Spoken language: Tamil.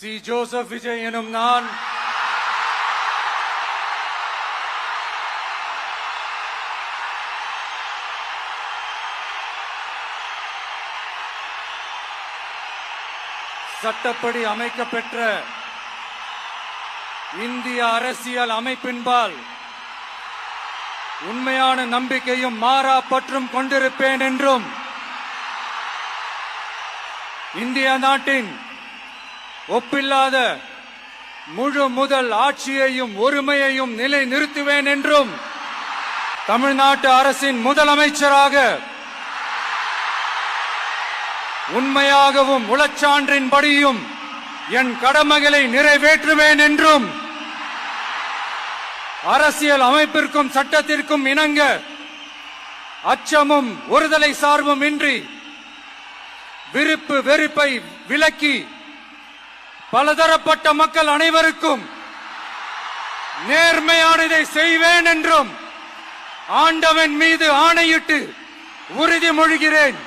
சி. ஜோசப் விஜய் எனும் நான் சட்டப்படி அமைக்கப்பெற்ற இந்திய அரசியல் அமைப்பின்பால் உண்மையான நம்பிக்கையும் மாறா பற்றும் கொண்டிருப்பேன் என்றும் இந்திய நாட்டின் ஒப்பில்லாத முழு முதல் ஆட்சியையும் ஒருமையையும் நிலை நிறுத்துவேன் என்றும் தமிழ்நாட்டு அரசின் முதலமைச்சராக உண்மையாகவும் உளச்சான்றின்படியும் என் கடமைகளை நிறைவேற்றுவேன் என்றும் அரசியல் அமைப்பிற்கும் சட்டத்திற்கும் இணங்க அச்சமும் ஒருதலை சார்பும் இன்றி விருப்பு வெறுப்பை விலக்கி பலதரப்பட்ட மக்கள் அனைவருக்கும் நேர்மையானதை செய்வேன் என்றும் ஆண்டவன் மீது ஆணையிட்டு உறுதிமொழிகிறேன்.